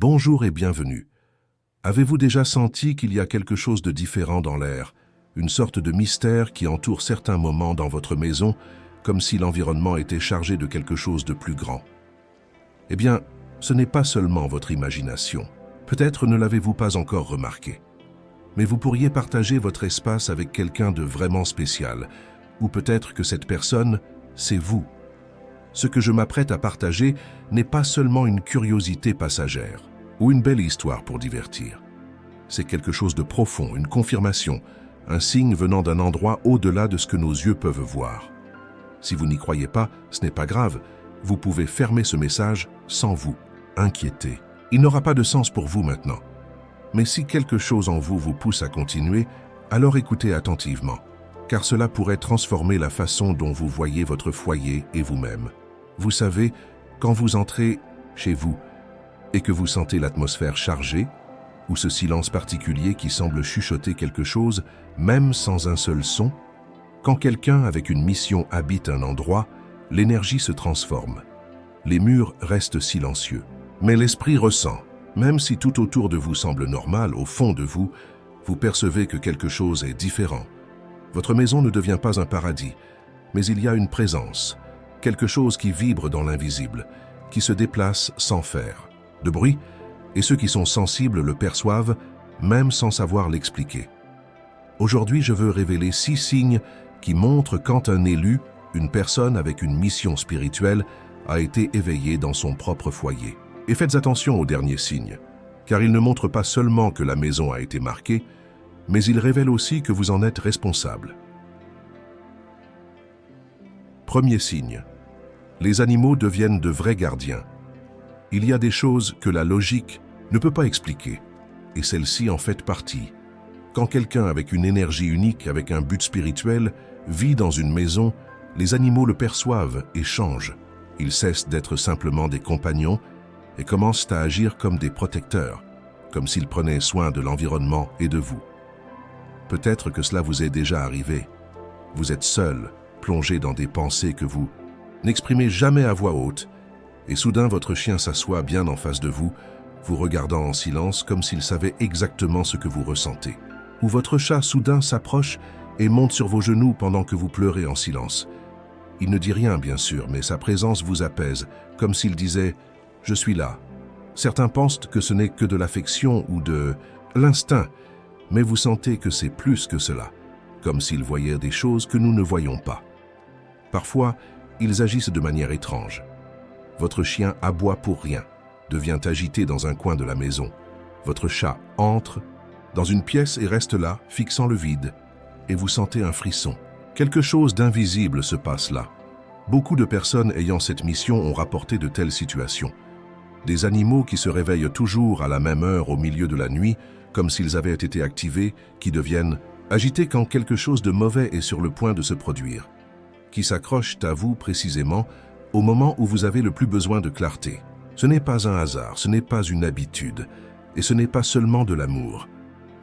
Bonjour et bienvenue. Avez-vous déjà senti qu'il y a quelque chose de différent dans l'air, une sorte de mystère qui entoure certains moments dans votre maison, comme si l'environnement était chargé de quelque chose de plus grand? Eh bien, ce n'est pas seulement votre imagination. Peut-être ne l'avez-vous pas encore remarqué. Mais vous pourriez partager votre espace avec quelqu'un de vraiment spécial, ou peut-être que cette personne, c'est vous. Ce que je m'apprête à partager n'est pas seulement une curiosité passagère, ou une belle histoire pour divertir. C'est quelque chose de profond, une confirmation, un signe venant d'un endroit au-delà de ce que nos yeux peuvent voir. Si vous n'y croyez pas, ce n'est pas grave, vous pouvez fermer ce message sans vous inquiéter. Il n'aura pas de sens pour vous maintenant. Mais si quelque chose en vous vous pousse à continuer, alors écoutez attentivement, car cela pourrait transformer la façon dont vous voyez votre foyer et vous-même. Vous savez, quand vous entrez chez vous et que vous sentez l'atmosphère chargée, ou ce silence particulier qui semble chuchoter quelque chose, même sans un seul son, quand quelqu'un avec une mission habite un endroit, l'énergie se transforme. Les murs restent silencieux, mais l'esprit ressent. Même si tout autour de vous semble normal, au fond de vous, vous percevez que quelque chose est différent. Votre maison ne devient pas un paradis, mais il y a une présence, quelque chose qui vibre dans l'invisible, qui se déplace sans faire de bruit, et ceux qui sont sensibles le perçoivent, même sans savoir l'expliquer. Aujourd'hui, je veux révéler 6 signes qui montrent quand un élu, une personne avec une mission spirituelle, a été éveillé dans son propre foyer. Et faites attention aux derniers signes, car ils ne montrent pas seulement que la maison a été marquée, mais ils révèlent aussi que vous en êtes responsable. Premier signe. Les animaux deviennent de vrais gardiens. Il y a des choses que la logique ne peut pas expliquer, et celle-ci en fait partie. Quand quelqu'un avec une énergie unique, avec un but spirituel, vit dans une maison, les animaux le perçoivent et changent. Ils cessent d'être simplement des compagnons et commencent à agir comme des protecteurs, comme s'ils prenaient soin de l'environnement et de vous. Peut-être que cela vous est déjà arrivé. Vous êtes seul, plongé dans des pensées que vous n'exprimez jamais à voix haute, et soudain votre chien s'assoit bien en face de vous, vous regardant en silence comme s'il savait exactement ce que vous ressentez. Ou votre chat soudain s'approche et monte sur vos genoux pendant que vous pleurez en silence. Il ne dit rien bien sûr, mais sa présence vous apaise, comme s'il disait « Je suis là ». Certains pensent que ce n'est que de l'affection ou de l'instinct, mais vous sentez que c'est plus que cela, comme s'ils voyaient des choses que nous ne voyons pas. Parfois, ils agissent de manière étrange. Votre chien aboie pour rien, devient agité dans un coin de la maison. Votre chat entre dans une pièce et reste là, fixant le vide, et vous sentez un frisson. Quelque chose d'invisible se passe là. Beaucoup de personnes ayant cette mission ont rapporté de telles situations. Des animaux qui se réveillent toujours à la même heure au milieu de la nuit, comme s'ils avaient été activés, qui deviennent agités quand quelque chose de mauvais est sur le point de se produire, qui s'accrochent à vous précisément au moment où vous avez le plus besoin de clarté. Ce n'est pas un hasard, ce n'est pas une habitude, et ce n'est pas seulement de l'amour.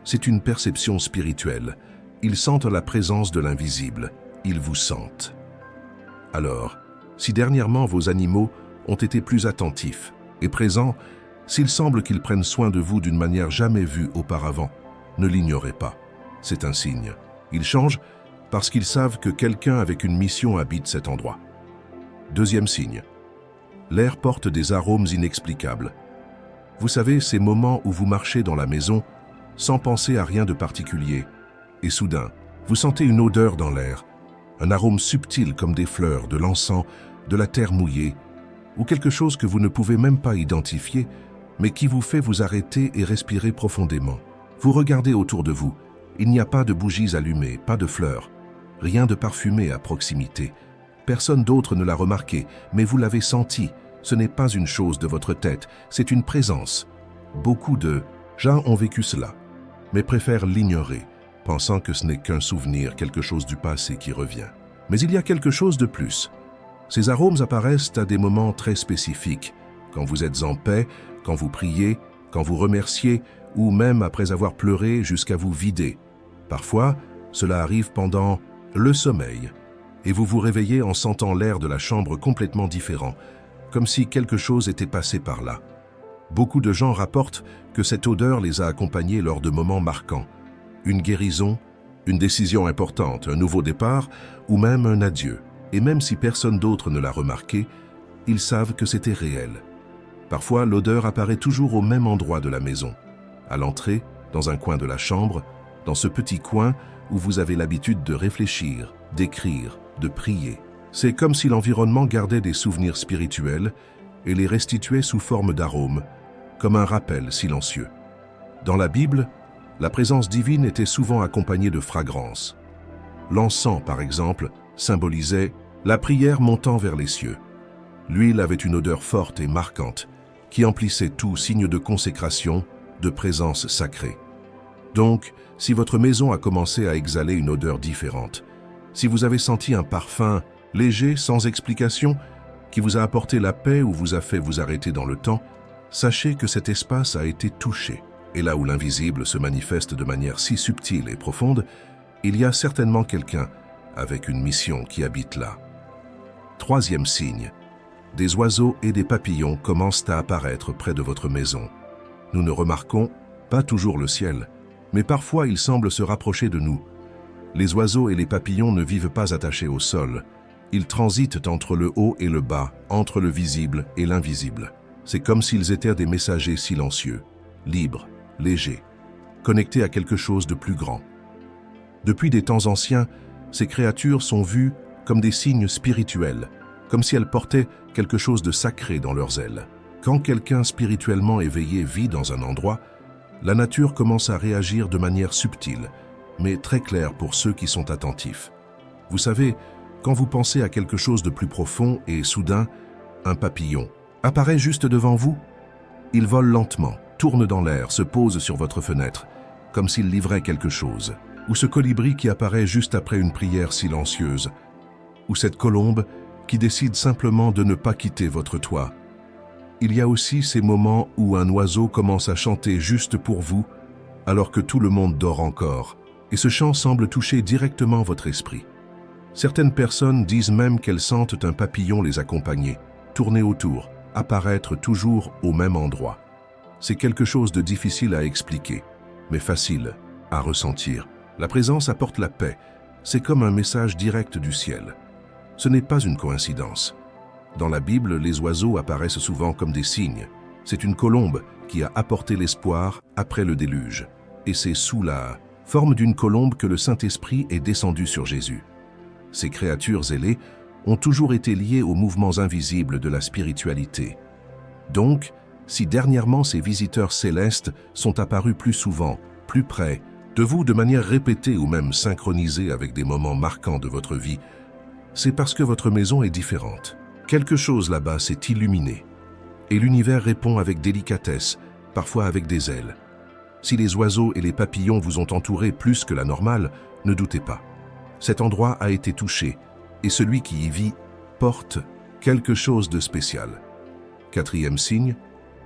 C'est une perception spirituelle. Ils sentent la présence de l'invisible, ils vous sentent. Alors, si dernièrement vos animaux ont été plus attentifs et présents, s'il semble qu'ils prennent soin de vous d'une manière jamais vue auparavant, ne l'ignorez pas. C'est un signe. Ils changent parce qu'ils savent que quelqu'un avec une mission habite cet endroit. Deuxième signe. L'air porte des arômes inexplicables. Vous savez, ces moments où vous marchez dans la maison sans penser à rien de particulier, et soudain, vous sentez une odeur dans l'air, un arôme subtil comme des fleurs, de l'encens, de la terre mouillée, ou quelque chose que vous ne pouvez même pas identifier, mais qui vous fait vous arrêter et respirer profondément. Vous regardez autour de vous. Il n'y a pas de bougies allumées, pas de fleurs, rien de parfumé à proximité. Personne d'autre ne l'a remarqué, mais vous l'avez senti. Ce n'est pas une chose de votre tête, c'est une présence. Beaucoup de gens ont vécu cela, mais préfèrent l'ignorer, pensant que ce n'est qu'un souvenir, quelque chose du passé qui revient. Mais il y a quelque chose de plus. Ces arômes apparaissent à des moments très spécifiques, quand vous êtes en paix, quand vous priez, quand vous remerciez, ou même après avoir pleuré jusqu'à vous vider. Parfois, cela arrive pendant le sommeil, et vous vous réveillez en sentant l'air de la chambre complètement différent, comme si quelque chose était passé par là. Beaucoup de gens rapportent que cette odeur les a accompagnés lors de moments marquants. Une guérison, une décision importante, un nouveau départ ou même un adieu. Et même si personne d'autre ne l'a remarqué, ils savent que c'était réel. Parfois, l'odeur apparaît toujours au même endroit de la maison. À l'entrée, dans un coin de la chambre, dans ce petit coin où vous avez l'habitude de réfléchir, d'écrire, de prier. C'est comme si l'environnement gardait des souvenirs spirituels et les restituait sous forme d'arômes, comme un rappel silencieux. Dans la Bible, la présence divine était souvent accompagnée de fragrances. L'encens, par exemple, symbolisait la prière montant vers les cieux. L'huile avait une odeur forte et marquante, qui emplissait tout signe de consécration, de présence sacrée. Donc, si votre maison a commencé à exhaler une odeur différente, si vous avez senti un parfum léger, sans explication, qui vous a apporté la paix ou vous a fait vous arrêter dans le temps, sachez que cet espace a été touché. Et là où l'invisible se manifeste de manière si subtile et profonde, il y a certainement quelqu'un avec une mission qui habite là. Troisième signe, des oiseaux et des papillons commencent à apparaître près de votre maison. Nous ne remarquons pas toujours le ciel, mais parfois ils semblent se rapprocher de nous. Les oiseaux et les papillons ne vivent pas attachés au sol. Ils transitent entre le haut et le bas, entre le visible et l'invisible. C'est comme s'ils étaient des messagers silencieux, libres, légers, connectés à quelque chose de plus grand. Depuis des temps anciens, ces créatures sont vues comme des signes spirituels, comme si elles portaient quelque chose de sacré dans leurs ailes. Quand quelqu'un spirituellement éveillé vit dans un endroit, la nature commence à réagir de manière subtile, mais très claire pour ceux qui sont attentifs. Vous savez, quand vous pensez à quelque chose de plus profond et soudain, un papillon apparaît juste devant vous. Il vole lentement, tourne dans l'air, se pose sur votre fenêtre, comme s'il livrait quelque chose. Ou ce colibri qui apparaît juste après une prière silencieuse. Ou cette colombe qui décide simplement de ne pas quitter votre toit. Il y a aussi ces moments où un oiseau commence à chanter juste pour vous, alors que tout le monde dort encore, et ce chant semble toucher directement votre esprit. Certaines personnes disent même qu'elles sentent un papillon les accompagner, tourner autour, apparaître toujours au même endroit. C'est quelque chose de difficile à expliquer, mais facile à ressentir. La présence apporte la paix, c'est comme un message direct du ciel. Ce n'est pas une coïncidence. Dans la Bible, les oiseaux apparaissent souvent comme des signes. C'est une colombe qui a apporté l'espoir après le déluge. Et c'est sous la forme d'une colombe que le Saint-Esprit est descendu sur Jésus. Ces créatures ailées ont toujours été liées aux mouvements invisibles de la spiritualité. Donc, si dernièrement ces visiteurs célestes sont apparus plus souvent, plus près de vous de manière répétée ou même synchronisée avec des moments marquants de votre vie, c'est parce que votre maison est différente. Quelque chose là-bas s'est illuminé. Et l'univers répond avec délicatesse, parfois avec des ailes. Si les oiseaux et les papillons vous ont entouré plus que la normale, ne doutez pas. Cet endroit a été touché, et celui qui y vit porte quelque chose de spécial. Quatrième signe,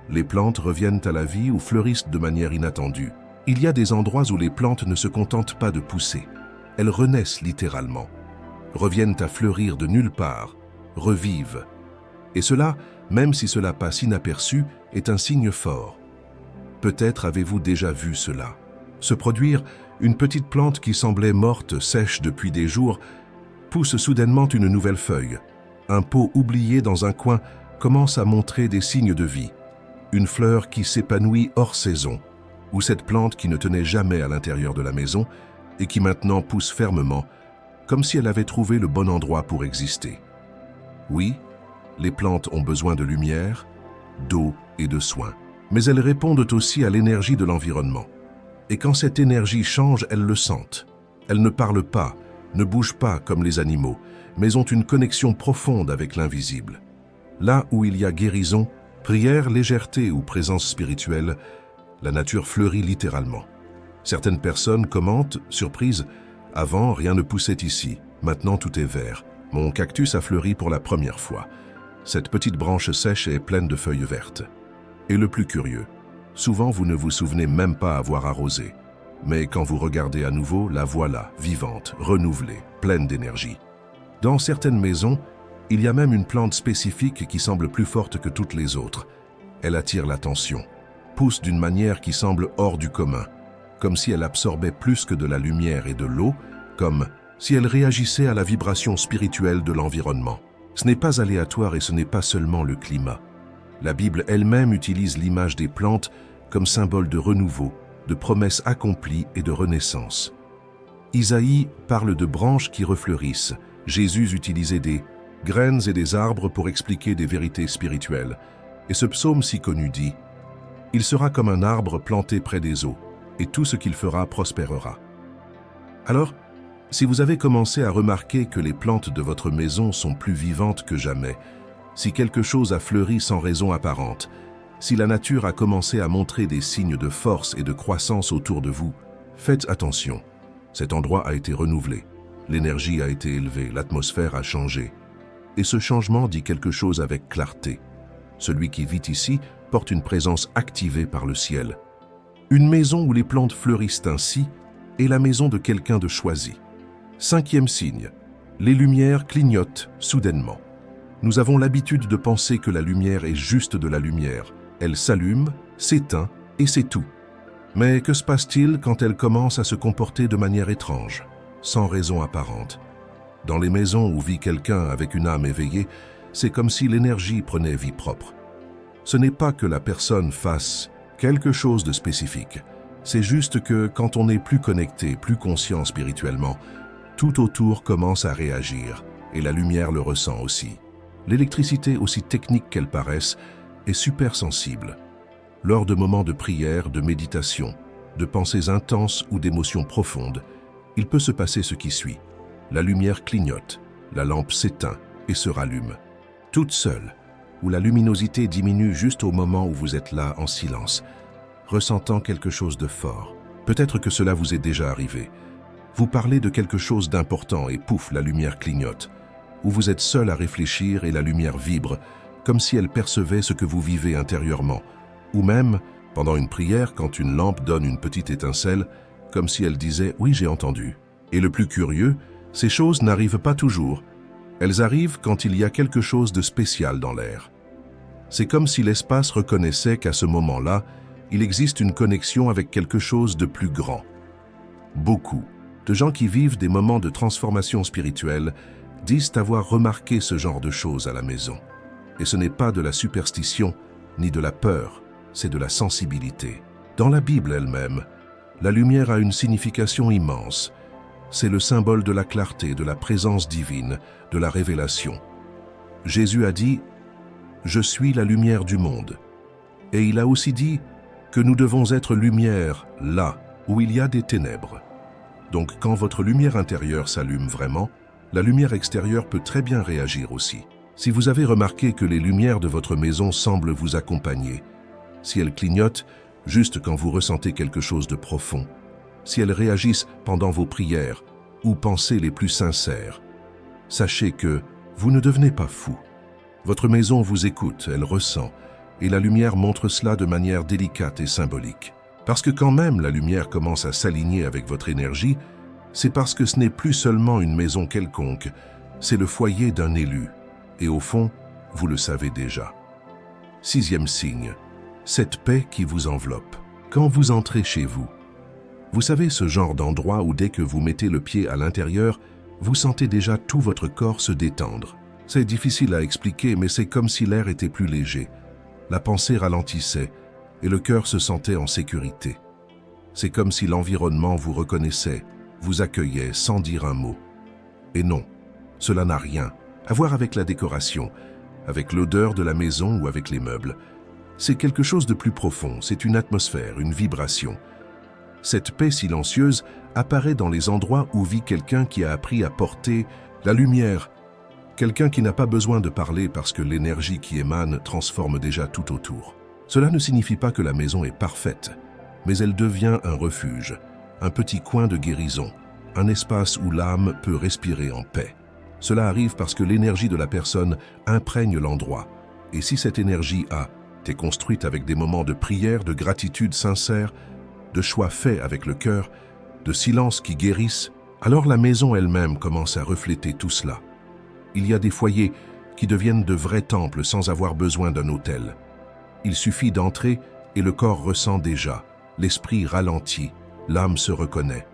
les plantes reviennent à la vie ou fleurissent de manière inattendue. Il y a des endroits où les plantes ne se contentent pas de pousser. Elles renaissent littéralement, reviennent à fleurir de nulle part, revivent. Et cela, même si cela passe inaperçu, est un signe fort. Peut-être avez-vous déjà vu cela. Se produire, une petite plante qui semblait morte, sèche depuis des jours, pousse soudainement une nouvelle feuille. Un pot oublié dans un coin commence à montrer des signes de vie. Une fleur qui s'épanouit hors saison, ou cette plante qui ne tenait jamais à l'intérieur de la maison et qui maintenant pousse fermement, comme si elle avait trouvé le bon endroit pour exister. Oui, les plantes ont besoin de lumière, d'eau et de soins, mais elles répondent aussi à l'énergie de l'environnement. Et quand cette énergie change, elles le sentent. Elles ne parlent pas, ne bougent pas comme les animaux, mais ont une connexion profonde avec l'invisible. Là où il y a guérison, prière, légèreté ou présence spirituelle, la nature fleurit littéralement. Certaines personnes commentent, surprises, « Avant, rien ne poussait ici, maintenant tout est vert. Mon cactus a fleuri pour la première fois. Cette petite branche sèche est pleine de feuilles vertes. » Et le plus curieux, souvent vous ne vous souvenez même pas avoir arrosé. Mais quand vous regardez à nouveau, la voilà, vivante, renouvelée, pleine d'énergie. Dans certaines maisons, il y a même une plante spécifique qui semble plus forte que toutes les autres. Elle attire l'attention, pousse d'une manière qui semble hors du commun, comme si elle absorbait plus que de la lumière et de l'eau, comme si elle réagissait à la vibration spirituelle de l'environnement. Ce n'est pas aléatoire et ce n'est pas seulement le climat. La Bible elle-même utilise l'image des plantes comme symbole de renouveau, de promesses accomplies et de renaissance. Isaïe parle de branches qui refleurissent. Jésus utilisait des graines et des arbres pour expliquer des vérités spirituelles. Et ce psaume si connu dit « Il sera comme un arbre planté près des eaux, et tout ce qu'il fera prospérera. » Alors, si vous avez commencé à remarquer que les plantes de votre maison sont plus vivantes que jamais, si quelque chose a fleuri sans raison apparente, si la nature a commencé à montrer des signes de force et de croissance autour de vous, faites attention. Cet endroit a été renouvelé, l'énergie a été élevée, l'atmosphère a changé. Et ce changement dit quelque chose avec clarté. Celui qui vit ici porte une présence activée par le ciel. Une maison où les plantes fleurissent ainsi est la maison de quelqu'un de choisi. 5e signe, les lumières clignotent soudainement. Nous avons l'habitude de penser que la lumière est juste de la lumière. Elle s'allume, s'éteint et c'est tout. Mais que se passe-t-il quand elle commence à se comporter de manière étrange, sans raison apparente? Dans les maisons où vit quelqu'un avec une âme éveillée, c'est comme si l'énergie prenait vie propre. Ce n'est pas que la personne fasse quelque chose de spécifique. C'est juste que quand on est plus connecté, plus conscient spirituellement, tout autour commence à réagir et la lumière le ressent aussi. L'électricité, aussi technique qu'elle paraisse, est super sensible. Lors de moments de prière, de méditation, de pensées intenses ou d'émotions profondes, il peut se passer ce qui suit. La lumière clignote, la lampe s'éteint et se rallume. Toute seule, où la luminosité diminue juste au moment où vous êtes là en silence, ressentant quelque chose de fort. Peut-être que cela vous est déjà arrivé. Vous parlez de quelque chose d'important et pouf, la lumière clignote. Ou vous êtes seul à réfléchir et la lumière vibre, comme si elle percevait ce que vous vivez intérieurement. Ou même, pendant une prière, quand une lampe donne une petite étincelle, comme si elle disait « oui, j'ai entendu ». Et le plus curieux, ces choses n'arrivent pas toujours. Elles arrivent quand il y a quelque chose de spécial dans l'air. C'est comme si l'espace reconnaissait qu'à ce moment-là, il existe une connexion avec quelque chose de plus grand. Beaucoup de gens qui vivent des moments de transformation spirituelle disent avoir remarqué ce genre de choses à la maison. Et ce n'est pas de la superstition ni de la peur, c'est de la sensibilité. Dans la Bible elle-même, la lumière a une signification immense. C'est le symbole de la clarté, de la présence divine, de la révélation. Jésus a dit « Je suis la lumière du monde ». Et il a aussi dit que nous devons être lumière là où il y a des ténèbres. Donc quand votre lumière intérieure s'allume vraiment, la lumière extérieure peut très bien réagir aussi. Si vous avez remarqué que les lumières de votre maison semblent vous accompagner, si elles clignotent juste quand vous ressentez quelque chose de profond, si elles réagissent pendant vos prières ou pensées les plus sincères, sachez que vous ne devenez pas fou. Votre maison vous écoute, elle ressent, et la lumière montre cela de manière délicate et symbolique. Parce que quand même la lumière commence à s'aligner avec votre énergie, c'est parce que ce n'est plus seulement une maison quelconque, c'est le foyer d'un élu. Et au fond, vous le savez déjà. 6e signe, cette paix qui vous enveloppe. Quand vous entrez chez vous, vous savez ce genre d'endroit où dès que vous mettez le pied à l'intérieur, vous sentez déjà tout votre corps se détendre. C'est difficile à expliquer, mais c'est comme si l'air était plus léger. La pensée ralentissait et le cœur se sentait en sécurité. C'est comme si l'environnement vous reconnaissait, vous accueillait sans dire un mot. Et non, cela n'a rien à voir avec la décoration, avec l'odeur de la maison ou avec les meubles. C'est quelque chose de plus profond, c'est une atmosphère, une vibration. Cette paix silencieuse apparaît dans les endroits où vit quelqu'un qui a appris à porter la lumière, quelqu'un qui n'a pas besoin de parler parce que l'énergie qui émane transforme déjà tout autour. Cela ne signifie pas que la maison est parfaite, mais elle devient un refuge, un petit coin de guérison, un espace où l'âme peut respirer en paix. Cela arrive parce que l'énergie de la personne imprègne l'endroit. Et si cette énergie a été construite avec des moments de prière, de gratitude sincère, de choix faits avec le cœur, de silence qui guérissent, alors la maison elle-même commence à refléter tout cela. Il y a des foyers qui deviennent de vrais temples sans avoir besoin d'un autel. Il suffit d'entrer et le corps ressent déjà, l'esprit ralentit, l'âme se reconnaît.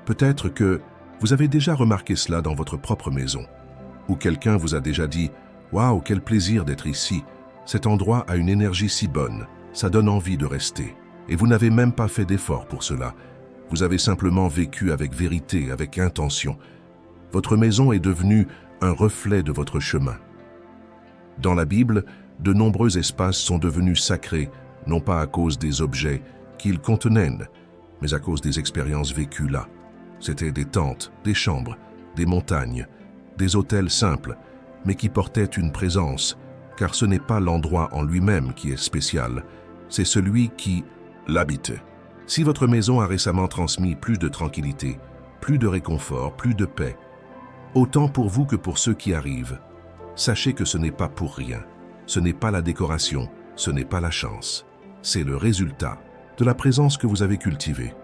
Peut-être que vous avez déjà remarqué cela dans votre propre maison, ou quelqu'un vous a déjà dit « Waouh, quel plaisir d'être ici, cet endroit a une énergie si bonne, ça donne envie de rester. » Et vous n'avez même pas fait d'effort pour cela. Vous avez simplement vécu avec vérité, avec intention. Votre maison est devenue un reflet de votre chemin. Dans la Bible, de nombreux espaces sont devenus sacrés, non pas à cause des objets qu'ils contenaient, mais à cause des expériences vécues là. C'étaient des tentes, des chambres, des montagnes, des hôtels simples, mais qui portaient une présence, car ce n'est pas l'endroit en lui-même qui est spécial, c'est celui qui l'habite. Si votre maison a récemment transmis plus de tranquillité, plus de réconfort, plus de paix, autant pour vous que pour ceux qui arrivent, sachez que ce n'est pas pour rien. Ce n'est pas la décoration, ce n'est pas la chance. C'est le résultat de la présence que vous avez cultivée.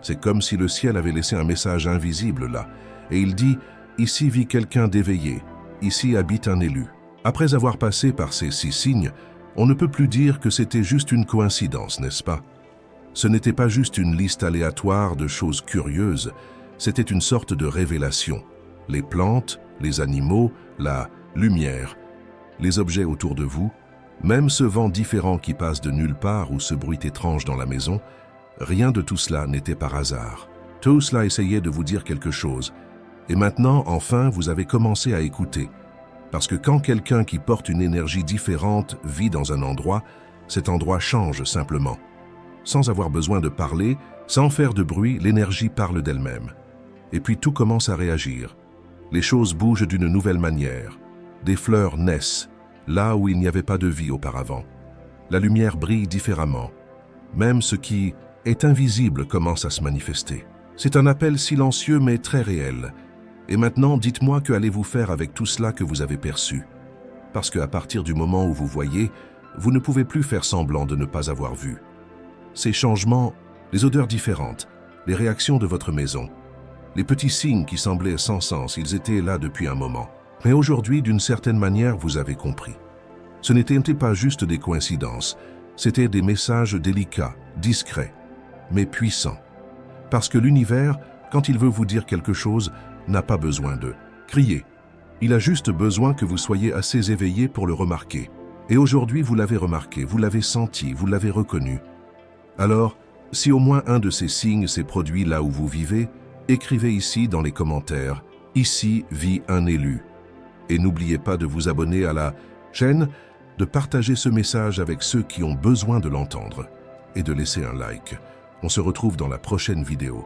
C'est comme si le ciel avait laissé un message invisible là, et il dit « Ici vit quelqu'un d'éveillé, ici habite un élu ». Après avoir passé par ces 6 signes, on ne peut plus dire que c'était juste une coïncidence, n'est-ce pas? Ce n'était pas juste une liste aléatoire de choses curieuses, c'était une sorte de révélation. Les plantes, les animaux, la lumière, les objets autour de vous, même ce vent différent qui passe de nulle part ou ce bruit étrange dans la maison, rien de tout cela n'était par hasard. Tout cela essayait de vous dire quelque chose. Et maintenant, enfin, vous avez commencé à écouter. Parce que quand quelqu'un qui porte une énergie différente vit dans un endroit, cet endroit change simplement. Sans avoir besoin de parler, sans faire de bruit, l'énergie parle d'elle-même. Et puis tout commence à réagir. Les choses bougent d'une nouvelle manière. Des fleurs naissent, là où il n'y avait pas de vie auparavant. La lumière brille différemment. Même ce qui est invisible commence à se manifester. C'est un appel silencieux mais très réel. Et maintenant, dites-moi que allez-vous faire avec tout cela que vous avez perçu. Parce qu'à partir du moment où vous voyez, vous ne pouvez plus faire semblant de ne pas avoir vu. Ces changements, les odeurs différentes, les réactions de votre maison, les petits signes qui semblaient sans sens, ils étaient là depuis un moment. Mais aujourd'hui, d'une certaine manière, vous avez compris. Ce n'était pas juste des coïncidences, c'était des messages délicats, discrets, mais puissants. Parce que l'univers, quand il veut vous dire quelque chose, n'a pas besoin de crier. Il a juste besoin que vous soyez assez éveillé pour le remarquer. Et aujourd'hui, vous l'avez remarqué, vous l'avez senti, vous l'avez reconnu. Alors, si au moins un de ces signes s'est produit là où vous vivez, écrivez ici dans les commentaires « Ici vit un élu ». Et n'oubliez pas de vous abonner à la chaîne, de partager ce message avec ceux qui ont besoin de l'entendre et de laisser un like. On se retrouve dans la prochaine vidéo.